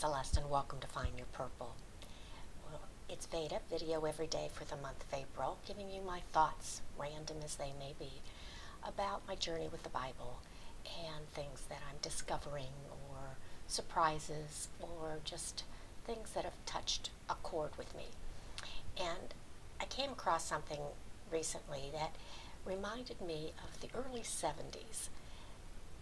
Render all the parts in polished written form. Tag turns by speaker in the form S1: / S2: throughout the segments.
S1: Celeste and welcome to Find Your Purple. Well, it's Veda, video every day for the month of April, giving you my thoughts, random as they may be, about my journey with the Bible and things that I'm discovering or surprises or just things that have touched a chord with me. And I came across something recently that reminded me of the early 70s.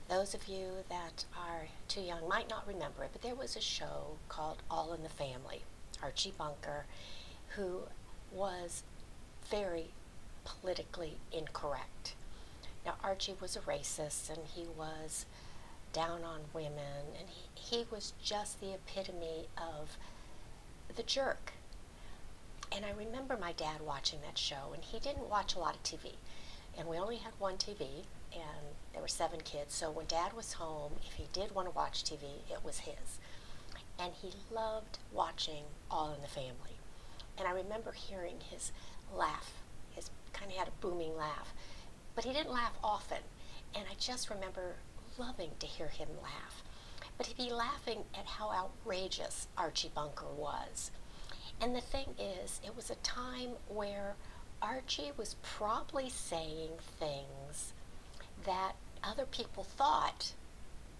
S1: Those of you that are too young might not remember it, but there was a show called All in the Family. Archie Bunker, who was very politically incorrect. Now, Archie was a racist, and he was down on women, and he was just the epitome of the jerk. And I remember my dad watching that show, and he didn't watch a lot of TV. And we only had one TV, and there were 7 kids. So when Dad was home, if he did want to watch TV, it was his. And he loved watching All in the Family. And I remember hearing his laugh. His kind of had a booming laugh. But he didn't laugh often. And I just remember loving to hear him laugh. But he'd be laughing at how outrageous Archie Bunker was. And the thing is, it was a time where Archie was probably saying things that other people thought,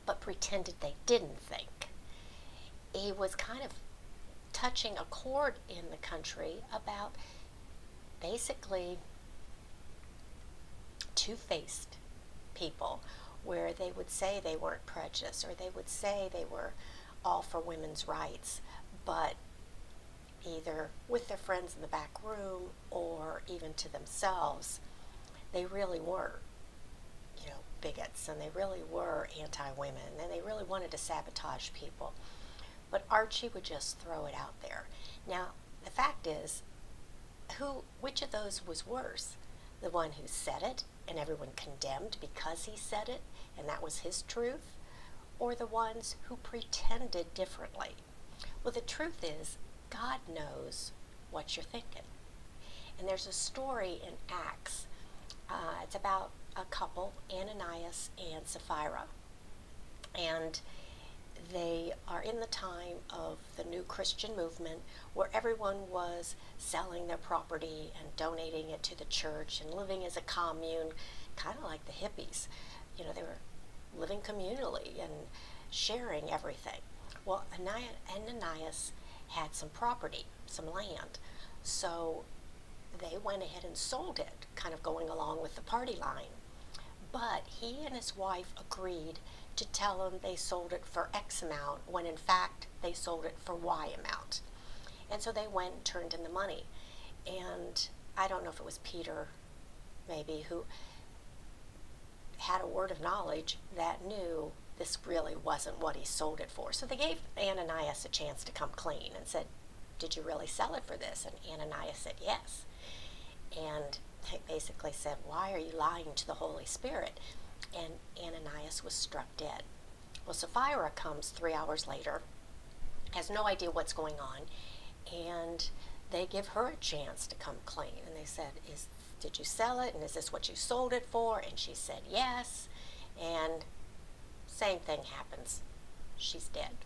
S1: but pretended they didn't think. He was kind of touching a chord in the country about basically two-faced people, where they would say they weren't prejudiced, or they would say they were all for women's rights, but either with their friends in the back room or even to themselves, they really were, bigots, and they really were anti-women, and they really wanted to sabotage people. But Archie would just throw it out there. Now, the fact is, which of those was worse? The one who said it and everyone condemned because he said it and that was his truth? Or the ones who pretended differently? Well, the truth is, God knows what you're thinking. And there's a story in Acts. It's about a couple, Ananias and Sapphira. And they are in the time of the new Christian movement, where everyone was selling their property and donating it to the church and living as a commune, kind of like the hippies. They were living communally and sharing everything. Well, Ananias had some property, some land. So they went ahead and sold it, kind of going along with the party line. But he and his wife agreed to tell him they sold it for X amount, when in fact they sold it for Y amount. And so they went and turned in the money. And I don't know if it was Peter, maybe, who had a word of knowledge that knew this really wasn't what he sold it for. So they gave Ananias a chance to come clean and said, "Did you really sell it for this?" And Ananias said yes. And they basically said, "Why are you lying to the Holy Spirit?" And Ananias was struck dead. Well, Sapphira comes 3 hours later, has no idea what's going on, and they give her a chance to come clean. And they said, "Did you sell it? And is this what you sold it for?" And she said yes. And same thing happens. She's dead.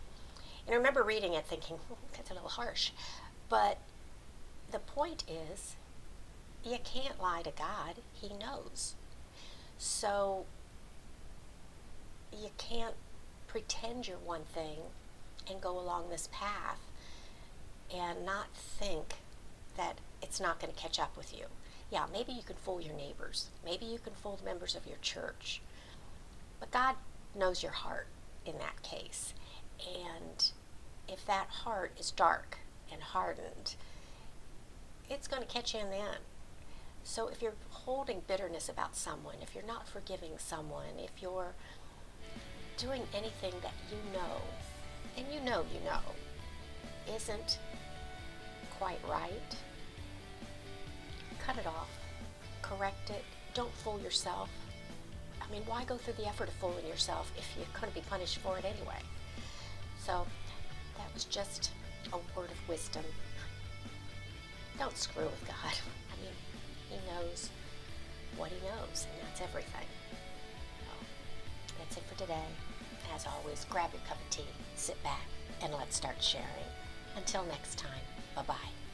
S1: And I remember reading it thinking, that's a little harsh. But the point is, you can't lie to God. He knows. So you can't pretend you're one thing and go along this path and not think that it's not going to catch up with you. Yeah, maybe you can fool your neighbors. Maybe you can fool the members of your church. But God knows your heart in that case. And if that heart is dark and hardened, it's going to catch you in the end. So if you're holding bitterness about someone, if you're not forgiving someone, if you're doing anything that and you know isn't quite right, cut it off, correct it, don't fool yourself. I mean, why go through the effort of fooling yourself if you're going to be punished for it anyway? So that was just a word of wisdom. Don't screw with God. I mean, He knows what He knows, and that's everything. So, that's it for today. As always, grab your cup of tea, sit back, and let's start sharing. Until next time, bye-bye.